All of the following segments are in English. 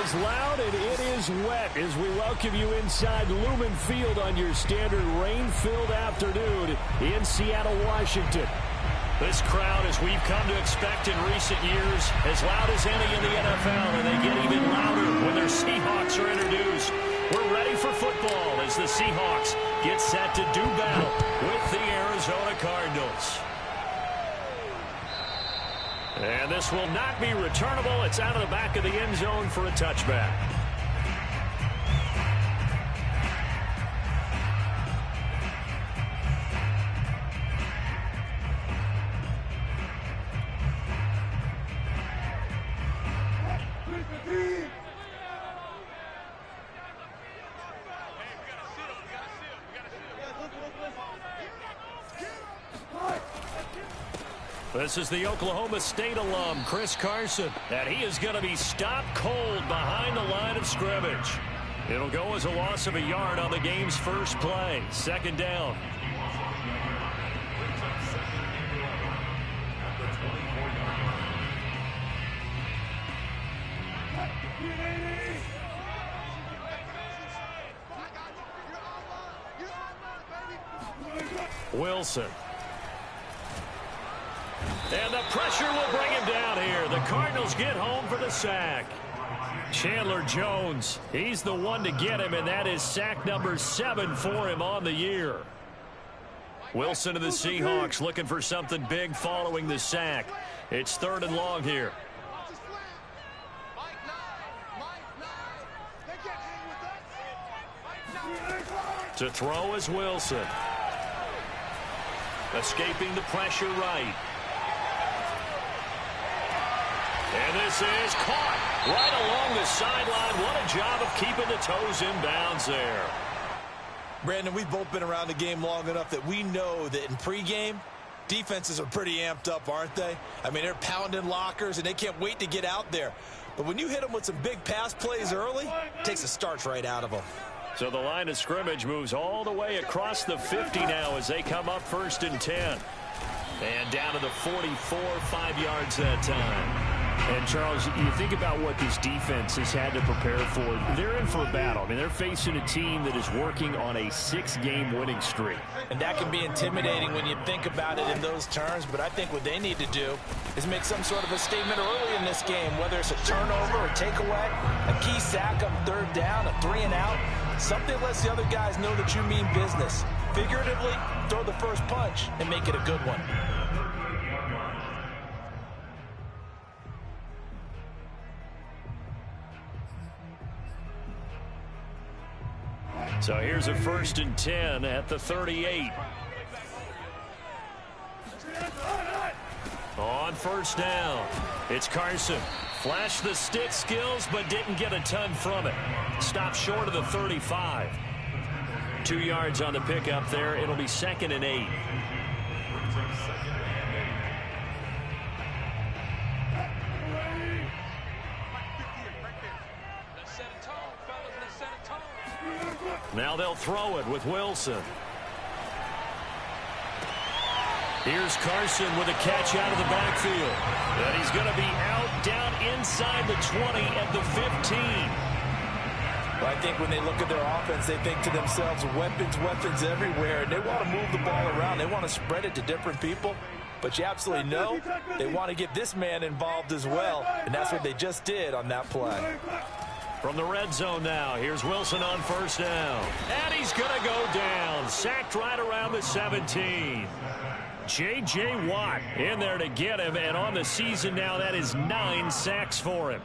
is loud and it is wet as we welcome you inside Lumen Field on your standard rain-filled afternoon in Seattle, Washington. This crowd, as we've come to expect in recent years, as loud as any in the NFL, and they get even louder when their Seahawks are introduced. We're ready for football as the Seahawks get set to do battle with the Arizona Cardinals. And this will not be returnable. It's out of the back of the end zone for a touchback. This is the Oklahoma State alum, Chris Carson, and he is going to be stopped cold behind the line of scrimmage. It'll go as a loss of a yard on the game's first play. Second down. Wilson. And the pressure will bring him down here. The Cardinals get home for the sack. Chandler Jones, he's the one to get him, and that is sack number 7 for him on the year. Wilson of the Seahawks looking for something big following the sack. It's 3rd and long here. To throw is Wilson. Escaping the pressure right. And this is caught right along the sideline. What a job of keeping the toes in bounds there. Brandon, we've both been around the game long enough that we know that in pregame, defenses are pretty amped up, aren't they? I mean, they're pounding lockers, and they can't wait to get out there. But when you hit them with some big pass plays early, it takes the starch right out of them. So the line of scrimmage moves all the way across the 50 now as they come up 1st and 10. And down to the 44, 5 yards that time. And, Charles, you think about what this defense has had to prepare for. They're in for a battle. I mean, they're facing a team that is working on a 6-game winning streak. And that can be intimidating when you think about it in those terms. But I think what they need to do is make some sort of a statement early in this game, whether it's a turnover or takeaway, a key sack on 3rd down, a 3-and-out. Something lets the other guys know that you mean business. Figuratively, throw the first punch and make it a good one. So here's a 1st and 10 at the 38. On 1st down, it's Carson. Flashed the stick skills, but didn't get a ton from it. Stopped short of the 35. 2 yards on the pickup there. It'll be 2nd and 8. Now they'll throw it with Wilson. Here's Carson with a catch out of the backfield. And he's going to be out down inside the 20 at the 15. Well, I think when they look at their offense, they think to themselves, weapons everywhere. And they want to move the ball around. They want to spread it to different people. But you absolutely know they want to get this man involved as well. And that's what they just did on that play. From the red zone now, here's Wilson on 1st down. And he's going to go down. Sacked right around the 17. J.J. Watt in there to get him. And on the season now, that is 9 sacks for him.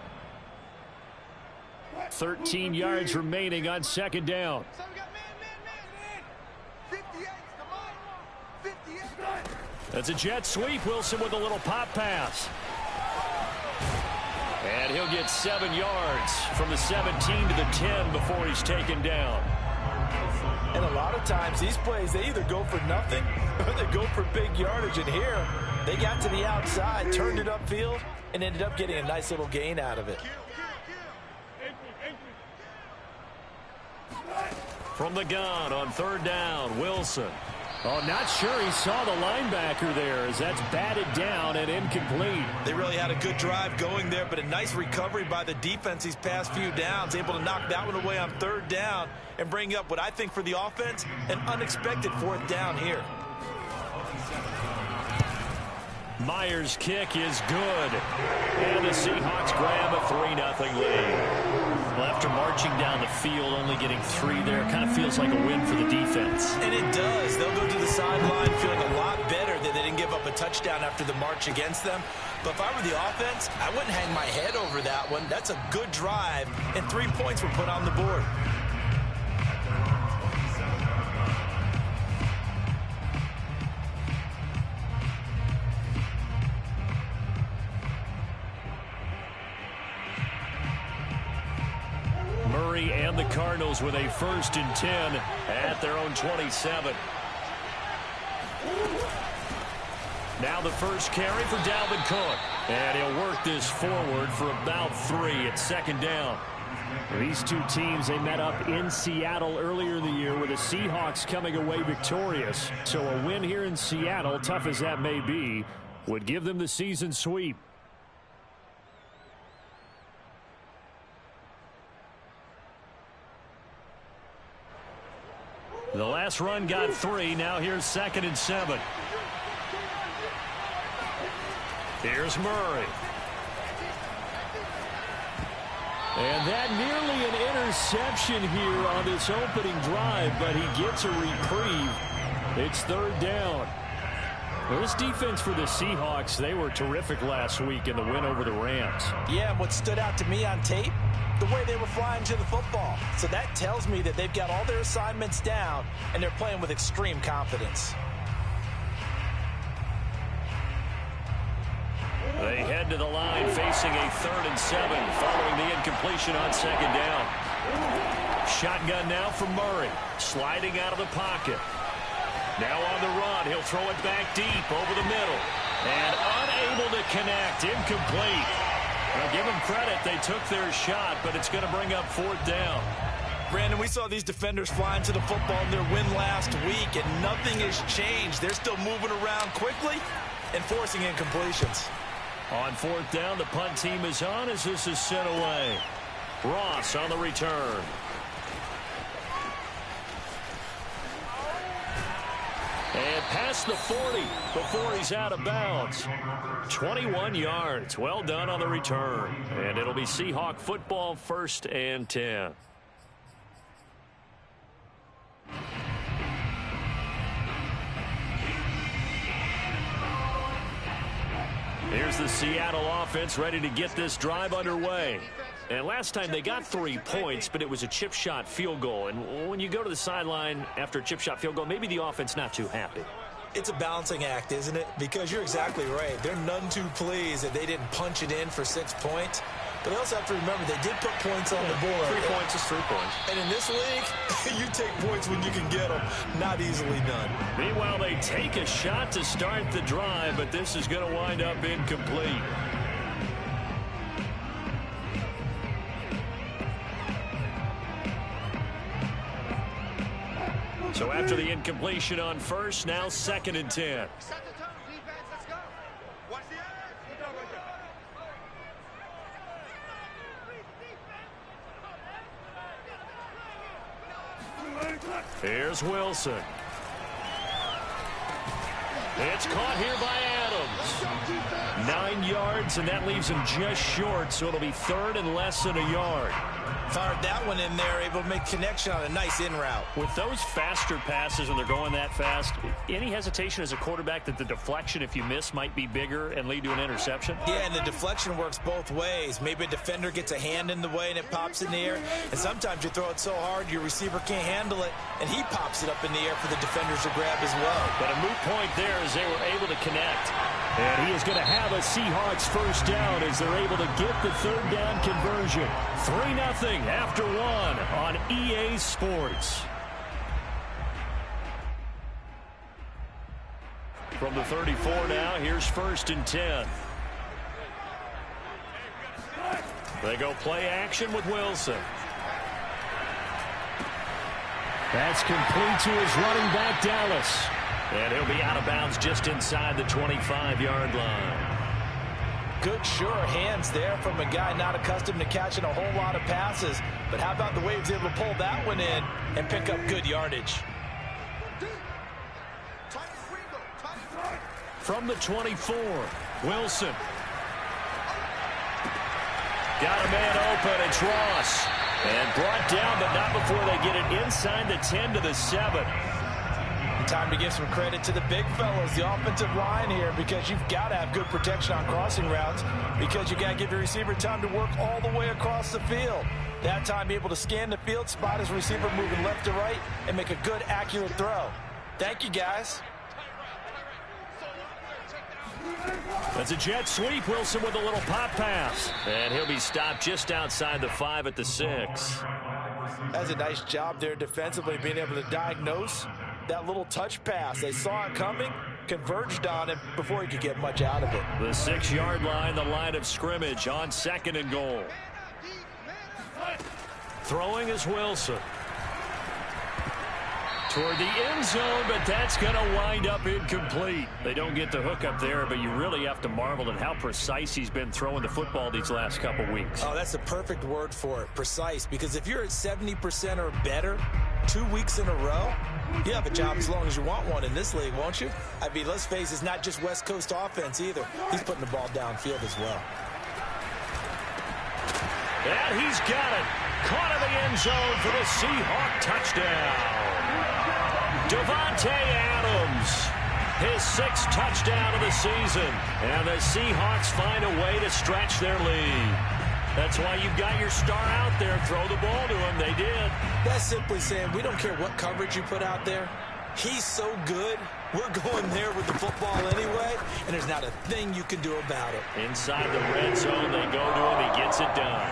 13 yards remaining on 2nd down. That's a jet sweep. Wilson with a little pop pass. And he'll get 7 yards from the 17 to the 10 before he's taken down. And a lot of times these plays, they either go for nothing or they go for big yardage. And here, they got to the outside, turned it upfield, and ended up getting a nice little gain out of it. From the gun on 3rd down, Wilson. Oh, not sure he saw the linebacker there as that's batted down and incomplete. They really had a good drive going there, but a nice recovery by the defense these past few downs, able to knock that one away on 3rd down and bring up what I think for the offense, an unexpected 4th down here. Myers' kick is good. And the Seahawks grab a 3-0 lead. Well, after marching down the field, only getting 3 there, kind of feels like a win for the defense. And it does. They'll go to the sideline feeling a lot better that they didn't give up a touchdown after the march against them. But if I were the offense, I wouldn't hang my head over that one. That's a good drive, and 3 points were put on the board. Murray and the Cardinals with a 1st and 10 at their own 27. Now the first carry for Dalvin Cook. And he'll work this forward for about 3 at 2nd down. These two teams, they met up in Seattle earlier in the year with the Seahawks coming away victorious. So a win here in Seattle, tough as that may be, would give them the season sweep. The last run got 3. Now here's 2nd and 7. Here's Murray. And that nearly an interception here on this opening drive, but he gets a reprieve. It's 3rd down. Well, this defense for the Seahawks, they were terrific last week in the win over the Rams. Yeah, and what stood out to me on tape, the way they were flying to the football. So that tells me that they've got all their assignments down, and they're playing with extreme confidence. They head to the line facing a 3rd and 7 following the incompletion on 2nd down. Shotgun now from Murray, sliding out of the pocket. Now on the run, he'll throw it back deep over the middle. And unable to connect, incomplete. Well, give them credit, they took their shot, but it's going to bring up 4th down. Brandon, we saw these defenders flying to the football in their win last week, and nothing has changed. They're still moving around quickly and forcing incompletions. On 4th down, the punt team is on as this is sent away. Ross on the return. And past the 40 before he's out of bounds. 21 yards. Well done on the return. And it'll be Seahawk football, 1st and 10. Here's the Seattle offense ready to get this drive underway. And last time they got 3 points, but it was a chip shot field goal. And when you go to the sideline after a chip shot field goal, maybe the offense not too happy. It's a balancing act, isn't it? Because you're exactly right. They're none too pleased that they didn't punch it in for 6 points. But they also have to remember they did put points on the board. 3 points is 3 points. And in this league, you take points when you can get them. Not easily done. Meanwhile, they take a shot to start the drive, but this is going to wind up incomplete. So after the incompletion on 1st, now 2nd and 10. Here's Wilson. It's caught here by Adams. 9 yards, and that leaves him just short, so it'll be 3rd and less than a yard. Fired that one in there, able to make connection on a nice in route. With those faster passes when they're going that fast, any hesitation as a quarterback that the deflection, if you miss, might be bigger and lead to an interception? Yeah, and the deflection works both ways. Maybe a defender gets a hand in the way and it pops in the air. And sometimes you throw it so hard your receiver can't handle it, and he pops it up in the air for the defenders to grab as well. But a moot point there as they were able to connect. And he is going to have a Seahawks 1st down as they're able to get the 3rd down conversion. 3-0 after 1 on EA Sports. From the 34 now, here's 1st and 10. They go play action with Wilson. That's complete to his running back, Dallas. And he'll be out of bounds just inside the 25-yard line. Good, sure hands there from a guy not accustomed to catching a whole lot of passes. But how about the way he was able to pull that one in and pick up good yardage? From the 24, Wilson. Got a man open. It's Ross. And brought down, but not before they get it inside the 10 to the 7. Time to give some credit to the big fellows, the offensive line here, because you've got to have good protection on crossing routes, because you got to give your receiver time to work all the way across the field. That time, be able to scan the field, spot his receiver moving left to right, and make a good, accurate throw. Thank you, guys. That's a jet sweep. Wilson with a little pop pass. And he'll be stopped just outside the 5 at the 6. That's a nice job there defensively, being able to diagnose that little touch pass. They saw it coming, converged on it before he could get much out of it. The 6-yard line, the line of scrimmage on 2nd and goal. Throwing is Wilson. Toward the end zone, but that's going to wind up incomplete. They don't get the hook up there, but you really have to marvel at how precise he's been throwing the football these last couple weeks. Oh, that's the perfect word for it, precise. Because if you're at 70% or better 2 weeks in a row, you have a job as long as you want one in this league, won't you? I mean, let's face it, it's not just West Coast offense either. He's putting the ball downfield as well. And he's got it. Caught in the end zone for the Seahawk touchdown. Davante Adams, his 6th touchdown of the season. And the Seahawks find a way to stretch their lead. That's why you've got your star out there. Throw the ball to him. They did. That's simply saying we don't care what coverage you put out there. He's so good. We're going there with the football anyway, and there's not a thing you can do about it. Inside the red zone, they go to him. He gets it done.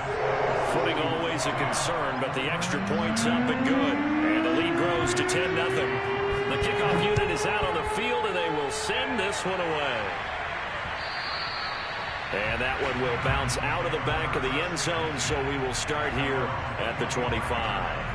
Footing always a concern, but the extra point's up and good. And the lead grows to 10-0. The kickoff unit is out on the field, and they will send this one away. And that one will bounce out of the back of the end zone, so we will start here at the 25.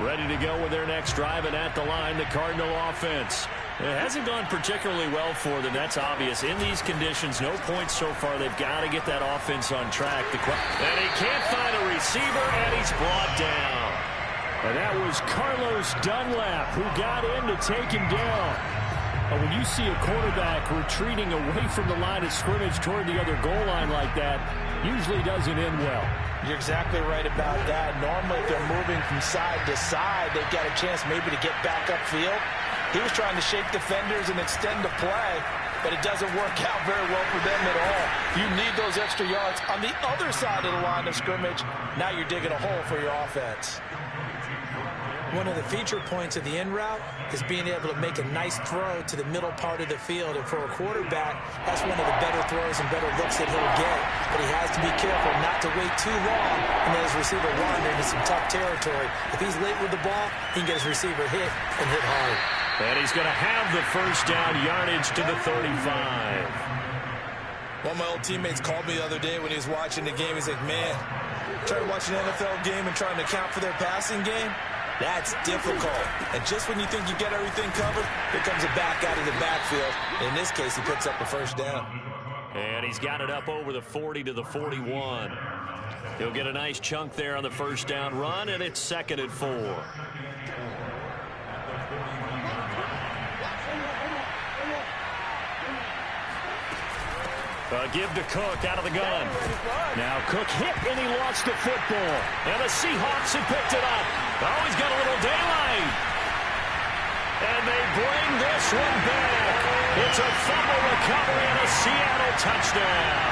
Ready to go with their next drive, and at the line, the Cardinal offense. It hasn't gone particularly well for them. That's obvious. In these conditions, no points so far. They've got to get that offense on track. And he can't find a receiver, and he's brought down. And that was Carlos Dunlap who got in to take him down. When you see a quarterback retreating away from the line of scrimmage toward the other goal line like that, usually doesn't end well. You're exactly right about that. Normally, if they're moving from side to side, they've got a chance maybe to get back upfield. He was trying to shake defenders and extend the play, but it doesn't work out very well for them at all. You need those extra yards on the other side of the line of scrimmage. Now you're digging a hole for your offense. One of the feature points of the in route is being able to make a nice throw to the middle part of the field. And for a quarterback, that's one of the better throws and better looks that he'll get. But he has to be careful not to wait too long and let his receiver wander into some tough territory. If he's late with the ball, he can get his receiver hit and hit hard. And he's going to have the first down, yardage to the 35. One of my old teammates called me the other day when he was watching the game. He's like, man, trying to watch an NFL game and trying to account for their passing game? That's difficult. And just when you think you get everything covered, here comes a back out of the backfield. In this case, he picks up the first down. And he's got it up over the 40 to the 41. He'll get a nice chunk there on the first down run, and it's 2nd and 4. Give to Cook out of the gun. Now Cook hit and he lost the football. And the Seahawks have picked it up. Oh, he's got a little daylight. And they bring this one back. It's a fumble recovery and a Seattle touchdown.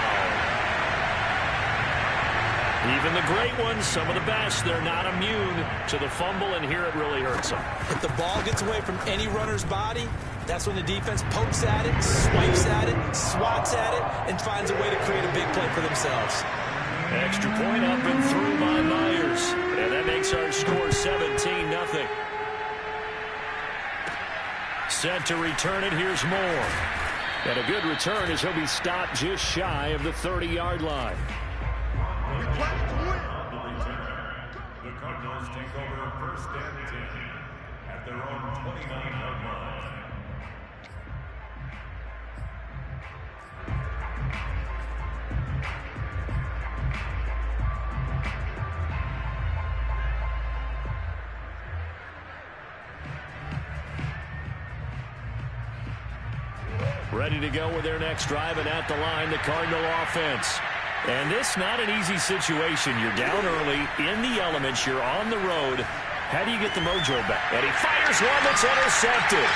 Even the great ones, some of the best, they're not immune to the fumble, and here it really hurts them. If the ball gets away from any runner's body, that's when the defense pokes at it, swipes at it, swats at it, and finds a way to create a big play for themselves. Extra point up and through by Myers. And that makes our score 17-0. Set to return it. Here's Moore. And a good return as he'll be stopped just shy of the 30-yard line. The Cardinals take over first and 10 at their own 29-yard line. Ready to go with their next drive, and at the line, the Cardinal offense. And this not an easy situation. You're down early, in the elements, you're on the road. How do you get the mojo back? And he fires one that's intercepted.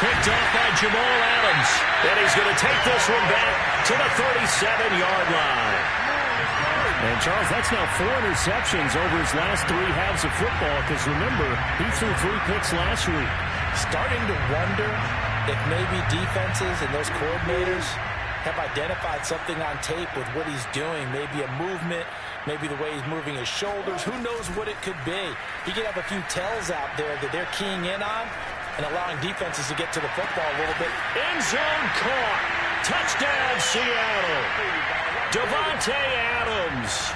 Picked off by Jamal Adams. And he's going to take this one back to the 37-yard line. And, Charles, that's now 4 interceptions over his last 3 halves of football, because, remember, he threw 3 picks last week. Starting to wonder if maybe defenses and those coordinators have identified something on tape with what he's doing. Maybe a movement, maybe the way he's moving his shoulders. Who knows what it could be? He could have a few tells out there that they're keying in on and allowing defenses to get to the football a little bit. End zone caught. Touchdown, Seattle. Davante Adams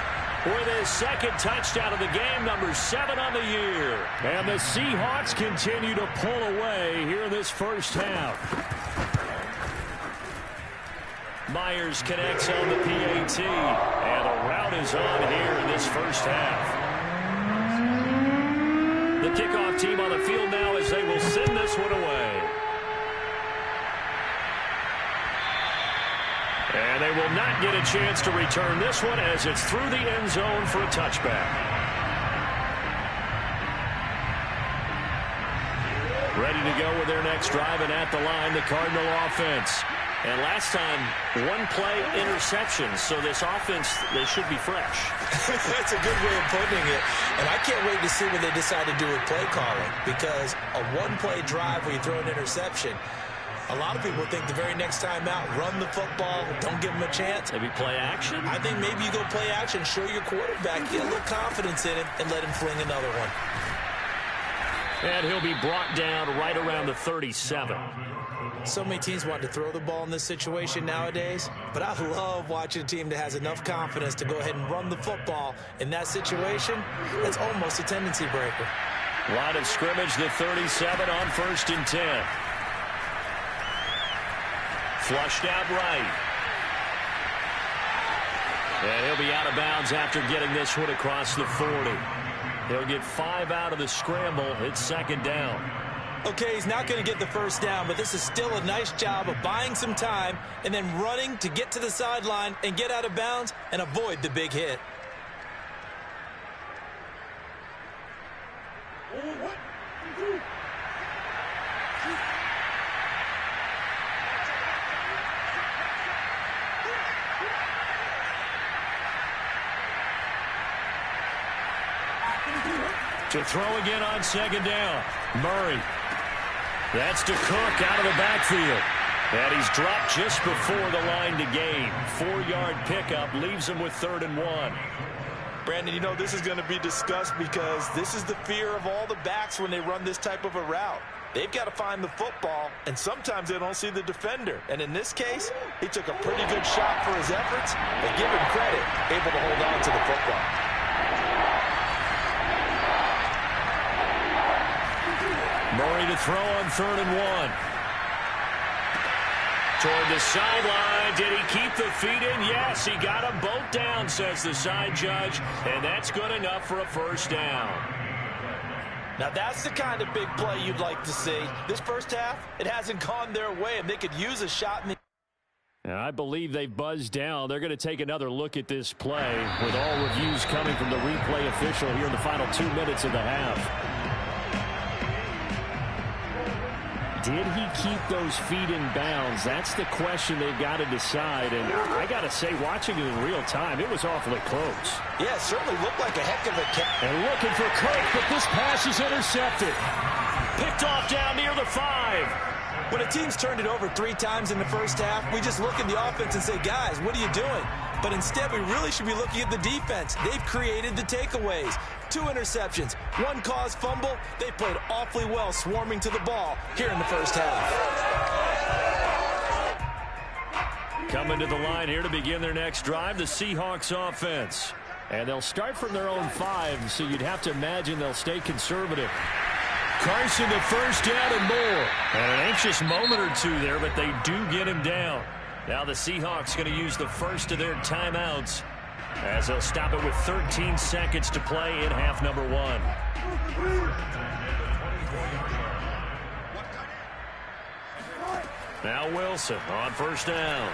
with his second touchdown of the game, number 7 on the year. And the Seahawks continue to pull away here in this first half. Myers connects on the PAT, and a route is on here in this first half. The kickoff team on the field now as they will send this one away. And they will not get a chance to return this one as it's through the end zone for a touchback. Ready to go with their next drive, and at the line, the Cardinal offense. And last time, 1-play interception, so this offense, they should be fresh. That's a good way of putting it. And I can't wait to see what they decide to do with play calling, because a 1-play drive where you throw an interception, a lot of people think the very next time out, run the football, don't give them a chance. Maybe play action? I think maybe you go play action, show your quarterback, get a little confidence in him, and let him fling another one. And he'll be brought down right around the 37. So many teams want to throw the ball in this situation nowadays, but I love watching a team that has enough confidence to go ahead and run the football in that situation. That's almost a tendency breaker. Line of scrimmage, the 37 on 1st and 10. Flushed out right. And he'll be out of bounds after getting this one across the 40. He'll get 5 out of the scramble. It's 2nd down. Okay, he's not going to get the first down, but this is still a nice job of buying some time and then running to get to the sideline and get out of bounds and avoid the big hit. To throw again on 2nd down. Murray. That's to Cook out of the backfield. And he's dropped just before the line to gain. 4-yard pickup leaves him with 3rd and 1. Brandon, you know, this is going to be discussed because this is the fear of all the backs when they run this type of a route. They've got to find the football, and sometimes they don't see the defender. And in this case, he took a pretty good shot for his efforts, but give him credit, able to hold on to the football. Murray to throw on 3rd and 1. Toward the sideline. Did he keep the feet in? Yes, he got them both down, says the side judge. And that's good enough for a 1st down. Now that's the kind of big play you'd like to see. This first half, it hasn't gone their way, and they could use a shot in the... And I believe they've buzzed down. They're going to take another look at this play with all reviews coming from the replay official here in the final 2 minutes of the half. Did he keep those feet in bounds? That's the question they've got to decide. And I got to say, watching it in real time, it was awfully close. Yeah, it certainly looked like a heck of a catch. And looking for Cook, but this pass is intercepted. Picked off down near the 5. When a team's turned it over 3 times in the first half, we just look at the offense and say, guys, what are you doing? But instead, we really should be looking at the defense. They've created the takeaways. 2 interceptions, 1 caused fumble. They played awfully well swarming to the ball here in the first half. Coming to the line here to begin their next drive, the Seahawks offense. And they'll start from their own 5, so you'd have to imagine they'll stay conservative. Carson to first down and more. And an anxious moment or two there, but they do get him down. Now the Seahawks going to use the first of their timeouts as they'll stop it with 13 seconds to play in half number 1. Now Wilson on first down.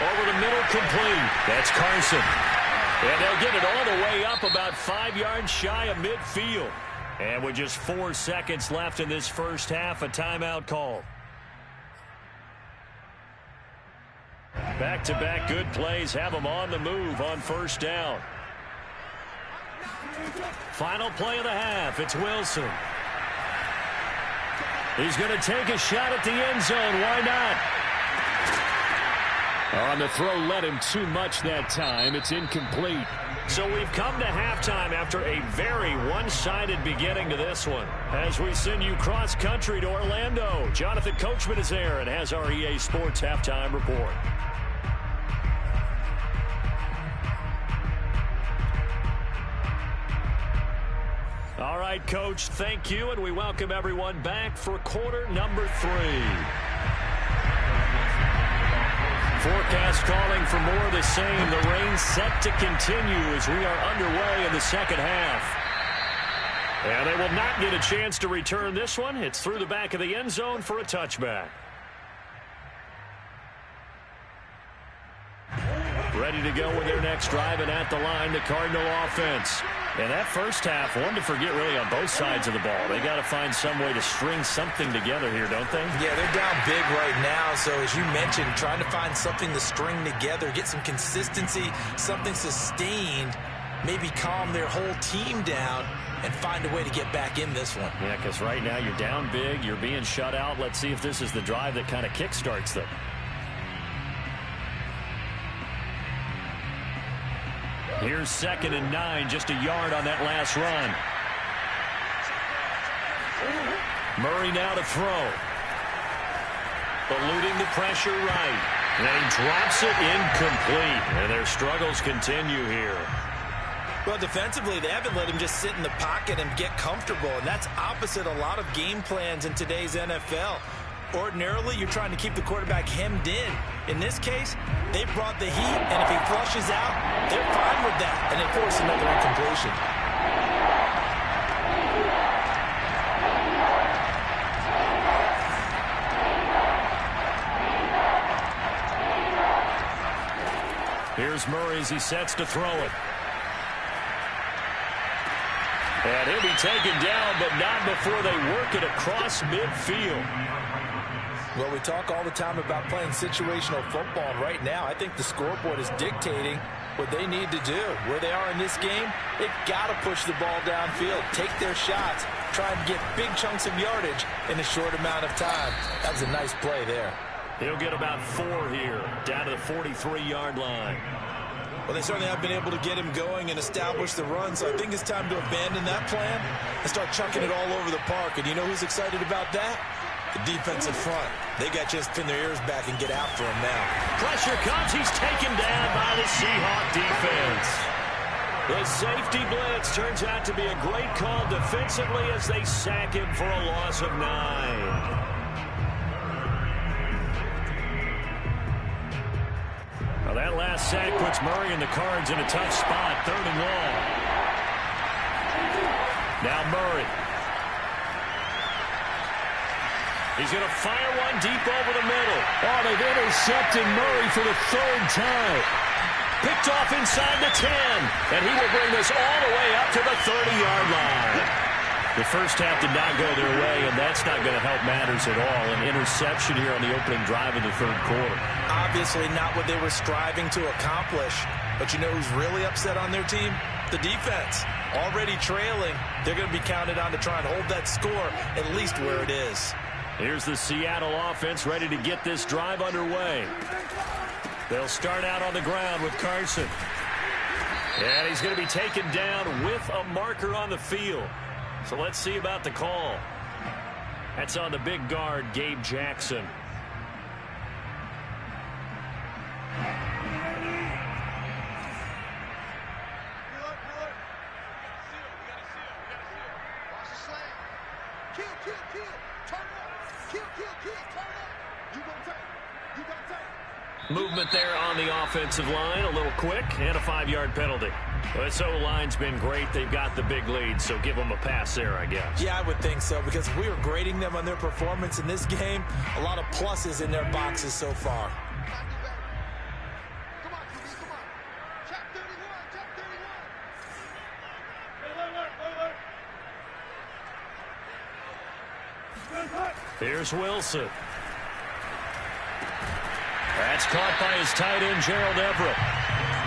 Over the middle, complete. That's Carson. And they'll get it all the way up about 5 yards shy of midfield. And with just 4 seconds left in this first half, a timeout call. Back-to-back good plays have them on the move on first down. Final play of the half. It's Wilson. He's going to take a shot at the end zone. Why not? On the throw, led him too much that time. It's incomplete. So we've come to halftime after a very one-sided beginning to this one. As we send you cross-country to Orlando, Jonathan Coachman is there and has our EA Sports halftime report. All right, Coach, thank you, and we welcome everyone back for quarter number 3. Forecast calling for more of the same. The rain set to continue as we are underway in the second half. And they will not get a chance to return this one. It's through the back of the end zone for a touchback. Ready to go with their next drive, and at the line, the Cardinal offense. And that first half, one to forget really on both sides of the ball. They got to find some way to string something together here, don't they? Yeah, they're down big right now. So as you mentioned, trying to find something to string together, get some consistency, something sustained, maybe calm their whole team down and find a way to get back in this one. Yeah, because right now you're down big, you're being shut out. Let's see if this is the drive that kind of kickstarts them. Here's 2nd and 9, just a yard on that last run. Murray now to throw. Eluding the pressure right. And he drops it incomplete. And their struggles continue here. Well, defensively, they haven't let him just sit in the pocket and get comfortable. And that's opposite a lot of game plans in today's NFL. Ordinarily, you're trying to keep the quarterback hemmed in. In this case, they brought the heat, and if he flushes out, they're fine with that, and they force another incompletion. Here's Murray as he sets to throw it. And he'll be taken down, but not before they work it across midfield. Well, we talk all the time about playing situational football, and right now I think the scoreboard is dictating what they need to do. Where they are in this game, they've got to push the ball downfield, take their shots, try and get big chunks of yardage in a short amount of time. That was a nice play there. He'll get about 4 here, down to the 43-yard line. Well, they certainly have been able to get him going and establish the run, so I think it's time to abandon that plan and start chucking it all over the park. And you know who's excited about that? The defensive front. They got to just pin their ears back and get after him now. Pressure comes. He's taken down by the Seahawk defense. The safety blitz turns out to be a great call defensively as they sack him for a loss of 9. Now that last sack puts Murray and the Cards in a tough spot. 3rd and long. Now Murray. He's going to fire one deep over the middle. Oh, they've intercepted Murray for the 3rd time. Picked off inside the 10. And he will bring this all the way up to the 30-yard line. The first half did not go their way, and that's not going to help matters at all. An interception here on the opening drive of the 3rd quarter. Obviously not what they were striving to accomplish. But you know who's really upset on their team? The defense. Already trailing. They're going to be counted on to try and hold that score at least where it is. Here's the Seattle offense ready to get this drive underway. They'll start out on the ground with Carson. And he's going to be taken down with a marker on the field. So let's see about the call. That's on the big guard, Gabe Jackson. Movement there on the offensive line, a little quick, and a 5-yard penalty. This O-line's been great. They've got the big lead, so give them a pass there, I guess. Yeah, I would think so, because if we were grading them on their performance in this game, a lot of pluses in their boxes so far. Here's Wilson. That's caught by his tight end, Gerald Everett.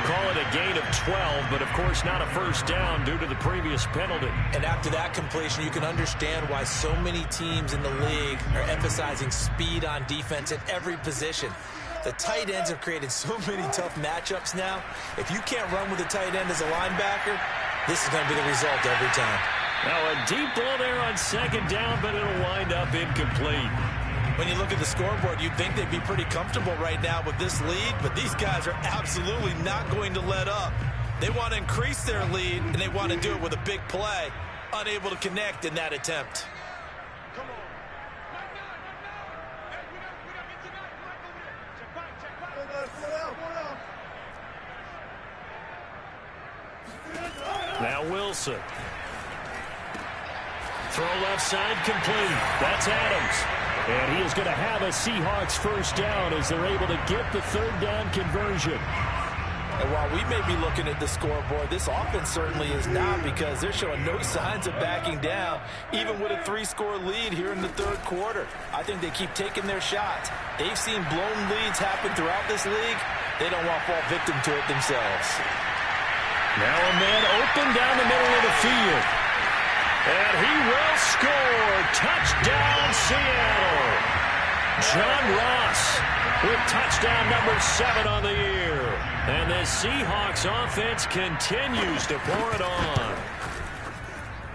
Call it a gain of 12, but of course not a first down due to the previous penalty. And after that completion, you can understand why so many teams in the league are emphasizing speed on defense at every position. The tight ends have created so many tough matchups now. If you can't run with a tight end as a linebacker, this is going to be the result every time. Now a deep ball there on second down, but it'll wind up incomplete. When you look at the scoreboard, you'd think they'd be pretty comfortable right now with this lead, but these guys are absolutely not going to let up. They want to increase their lead, and they want to do it with a big play. Unable to connect in that attempt. Now Wilson. Throw left side complete. That's Adams. And he is going to have a Seahawks first down as they're able to get the third down conversion. And while we may be looking at the scoreboard, this offense certainly is not, because they're showing no signs of backing down, even with a 3-score lead here in the third quarter. I think they keep taking their shots. They've seen blown leads happen throughout this league. They don't want to fall victim to it themselves. Now a man open down the middle of the field. And he will score. Touchdown, Seattle. John Ross with touchdown number 7 on the year. And the Seahawks offense continues to pour it on.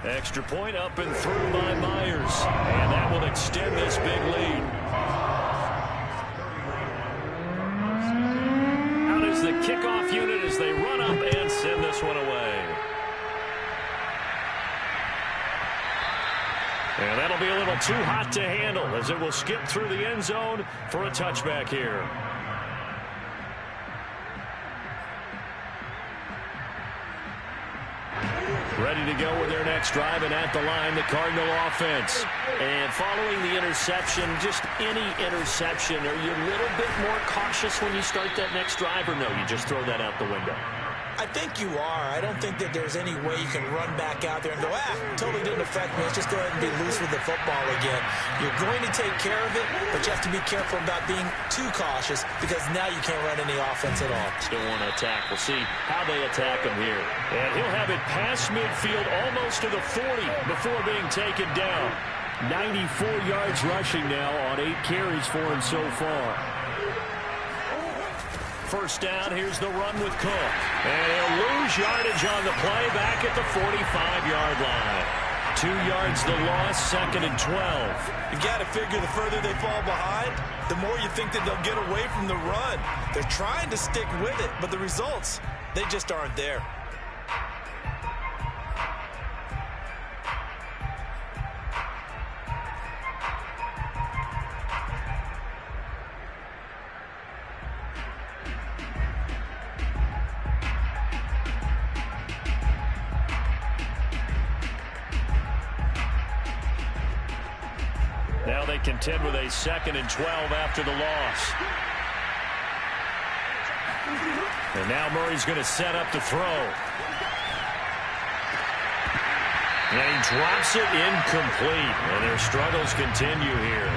Extra point up and through by Myers. And that will extend this big lead. Out is the kickoff unit as they run up and send this one away. And that'll be a little too hot to handle as it will skip through the end zone for a touchback here. Ready to go with their next drive, and at the line, the Cardinal offense. And following the interception, just any interception, are you a little bit more cautious when you start that next drive, or no, you just throw that out the window? I think you are. I don't think that there's any way you can run back out there and go, totally didn't affect me. Let's just go ahead and be loose with the football again. You're going to take care of it, but you have to be careful about being too cautious, because now you can't run any offense at all. Still want to attack. We'll see how they attack him here. And he'll have it past midfield, almost to the 40 before being taken down. 94 yards rushing now on 8 carries for him so far. First down, here's the run with Cook. And he'll lose yardage on the play back at the 45-yard line. 2 yards the loss, 2nd and 12. You've got to figure the further they fall behind, the more you think that they'll get away from the run. They're trying to stick with it, but the results, they just aren't there. Now they contend with a 2nd and 12 after the loss. And now Murray's going to set up to throw. And he drops it incomplete. And their struggles continue here.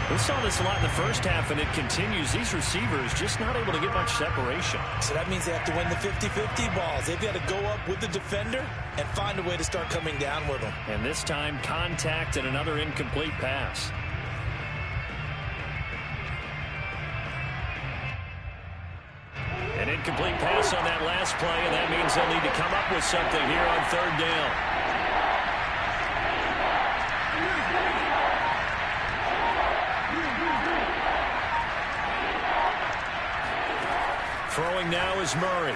We saw this a lot in the first half, and it continues. These receivers just not able to get much separation. So that means they have to win the 50-50 balls. They've got to go up with the defender and find a way to start coming down with them. And this time, contact and another incomplete pass. Incomplete pass on that last play, and that means they'll need to come up with something here on third down. Throwing now is Murray.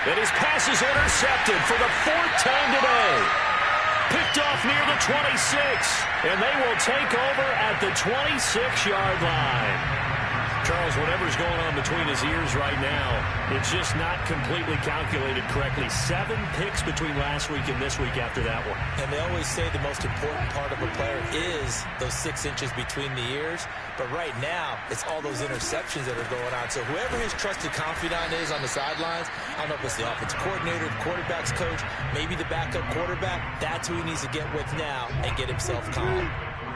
And his pass is intercepted for the fourth time today. Picked off near the 26, and they will take over at the 26-yard line. Charles, whatever's going on between his ears right now, it's just not completely calculated correctly. 7 picks between last week and this week after that one. And they always say the most important part of a player is those 6 inches between the ears. But right now, it's all those interceptions that are going on. So whoever his trusted confidant is on the sidelines, I don't know if it's the offensive coordinator, the quarterback's coach, maybe the backup quarterback, that's who he needs to get with now and get himself calm.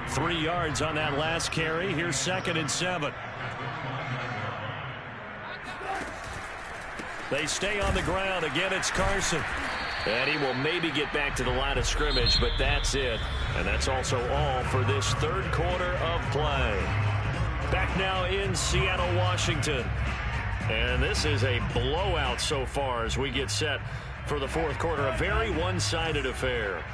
3 yards on that last carry. Here's 2nd and 7. They stay on the ground. Again, it's Carson. And he will maybe get back to the line of scrimmage, but that's it. And that's also all for this third quarter of play. Back now in Seattle, Washington. And this is a blowout so far as we get set for the fourth quarter. A very one-sided affair.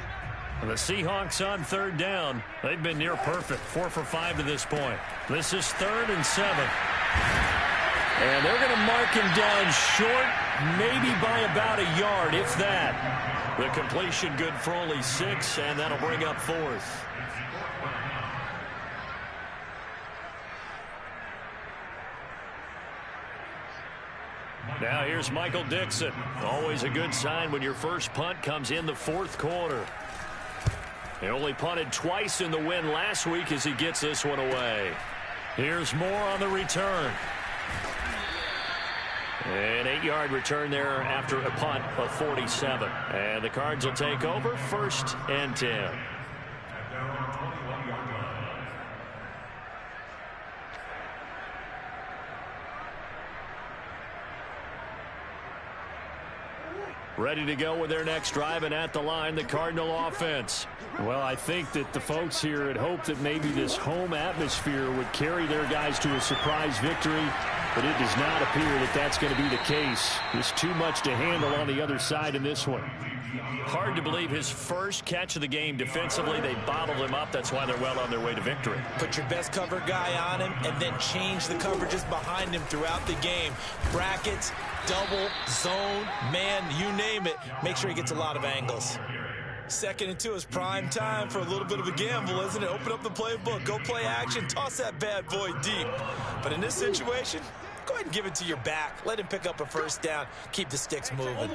And the Seahawks on third down. They've been near perfect. 4 for 5 to this point. This is 3rd and 7. And they're going to mark him down short, maybe by about a yard, if that. The completion good for only 6, and that'll bring up 4th. Now here's Michael Dixon. Always a good sign when your first punt comes in the fourth quarter. He only punted twice in the win last week as he gets this one away. Here's Moore on the return. An 8-yard return there after a punt of 47. And the Cards will take over 1st and 10. Ready to go with their next drive, and at the line, the Cardinal offense. Well, I think that the folks here had hoped that maybe this home atmosphere would carry their guys to a surprise victory, but it does not appear that that's going to be the case. There's too much to handle on the other side in this one. Hard to believe his first catch of the game defensively. They bottled him up. That's why they're well on their way to victory. Put your best cover guy on him and then change the coverages behind him throughout the game. Brackets, double, zone, man, you name it. Make sure he gets a lot of angles. 2nd and 2 is prime time for a little bit of a gamble, isn't it? Open up the playbook, go play action, toss that bad boy deep. But in this situation, go ahead and give it to your back. Let him pick up a first down. Keep the sticks moving.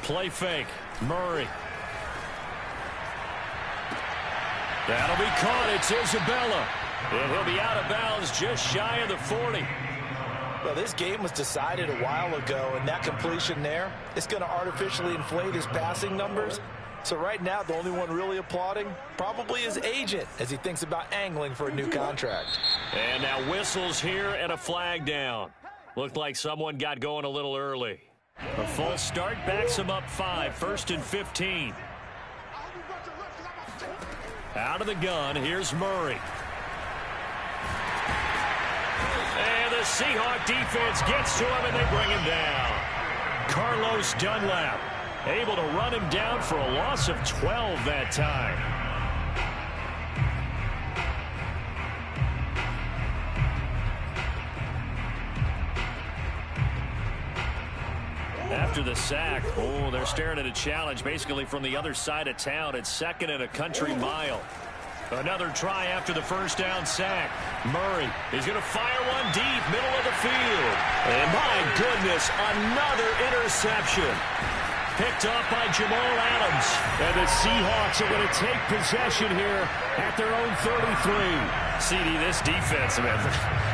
Play fake. Murray. That'll be caught. It's Isabella. And he'll be out of bounds just shy of the 40. Well, this game was decided a while ago, and that completion there, it's going to artificially inflate his passing numbers. So right now, the only one really applauding probably his agent as he thinks about angling for a new contract. And now whistles here and a flag down. Looked like someone got going a little early. A false start backs him up 5. 1st and 15. Out of the gun, here's Murray. And the Seahawk defense gets to him, and they bring him down. Carlos Dunlap able to run him down for a loss of 12 that time. After the sack, they're staring at a challenge basically from the other side of town. It's 2nd and a country mile. Another try after the first down sack. Murray is going to fire one deep, middle of the field. And my goodness, another interception. Picked off by Jamal Adams. And the Seahawks are going to take possession here at their own 33. CD, this defense, man,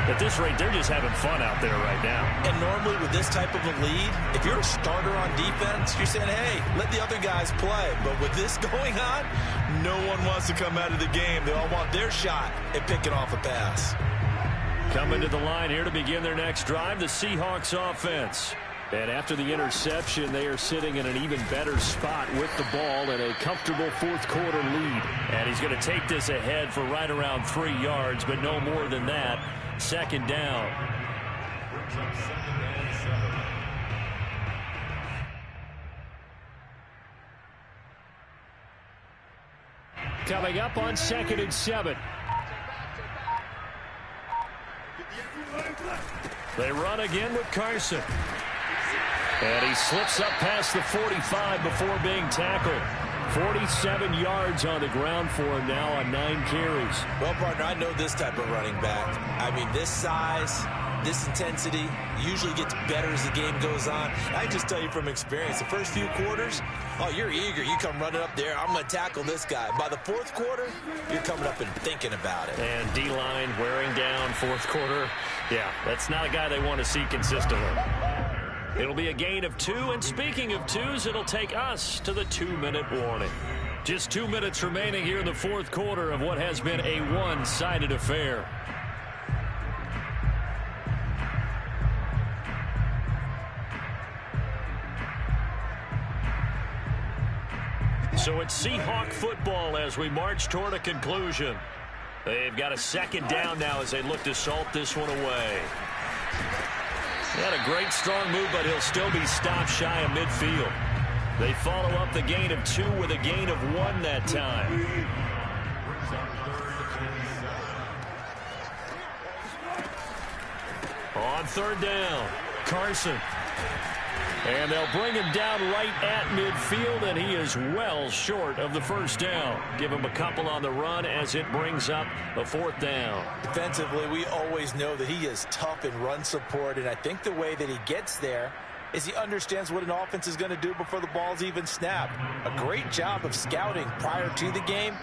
at this rate, they're just having fun out there right now. And normally with this type of a lead, if you're a starter on defense, you're saying, hey, let the other guys play. But with this going on, no one wants to come out of the game. They all want their shot at picking off a pass. Coming to the line here to begin their next drive, the Seahawks offense. And after the interception, they are sitting in an even better spot with the ball and a comfortable fourth-quarter lead. And he's going to take this ahead for right around 3 yards, but no more than that. Second down. Coming up on 2nd and 7. They run again with Carson. And he slips up past the 45 before being tackled. 47 yards on the ground for him now on 9 carries. Well, partner, I know this type of running back. I mean, this size, this intensity usually gets better as the game goes on. I just tell you from experience, the first few quarters, oh, you're eager. You come running up there, I'm going to tackle this guy. By the fourth quarter, you're coming up and thinking about it. And D-line wearing down fourth quarter. Yeah, that's not a guy they want to see consistently. It'll be a gain of 2, and speaking of 2s, it'll take us to the 2-minute warning. Just 2 minutes remaining here in the fourth quarter of what has been a one-sided affair. So it's Seahawk football as we march toward a conclusion. They've got a second down now as they look to salt this one away. He had a great strong move, but he'll still be stopped shy of midfield. They follow up the gain of 2 with a gain of 1 that time. On 3rd down, Carson. And they'll bring him down right at midfield, and he is well short of the first down. Give him a couple on the run as it brings up a 4th down. Defensively, we always know that he is tough in run support, and I think the way that he gets there is he understands what an offense is going to do before the ball's even snapped. A great job of scouting prior to the game,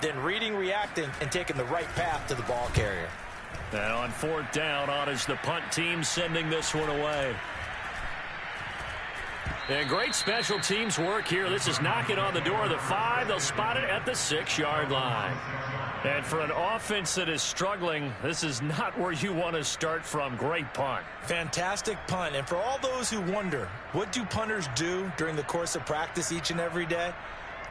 then reading, reacting, and taking the right path to the ball carrier. And on 4th down, on is the punt team sending this one away. And great special teams work here. This is knocking on the door of the 5. They'll spot it at the 6-yard line. And for an offense that is struggling, this is not where you want to start from. Great punt. Fantastic punt. And for all those who wonder, what do punters do during the course of practice each and every day?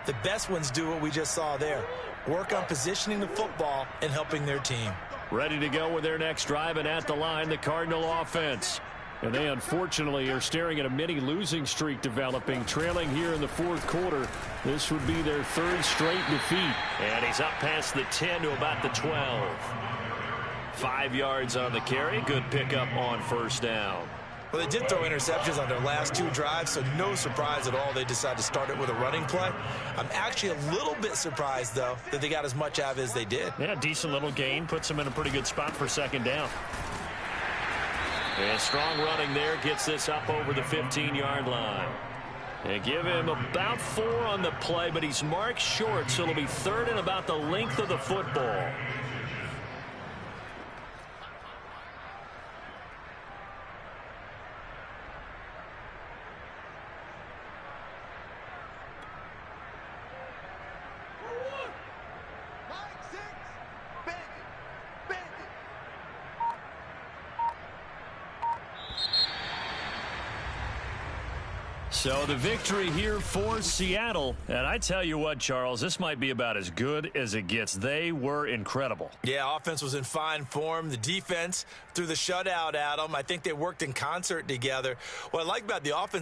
The best ones do what we just saw there. Work on positioning the football and helping their team. Ready to go with their next drive, and at the line, the Cardinal offense. And they unfortunately are staring at a mini losing streak developing, trailing here in the fourth quarter. This would be their 3rd straight defeat. And he's up past the 10 to about the 12. 5 yards on the carry. Good pickup on 1st down. Well, they did throw interceptions on their last 2 drives, so no surprise at all they decided to start it with a running play. I'm actually a little bit surprised, though, that they got as much out of it as they did. Yeah, decent little gain. Puts them in a pretty good spot for 2nd down. And strong running there gets this up over the 15-yard line. They give him about 4 on the play, but he's marked short, so it'll be 3rd and about the length of the football. So the victory here for Seattle. And I tell you what, Charles, this might be about as good as it gets. They were incredible. Yeah, offense was in fine form. The defense threw the shutout at them. I think they worked in concert together. What I like about the offense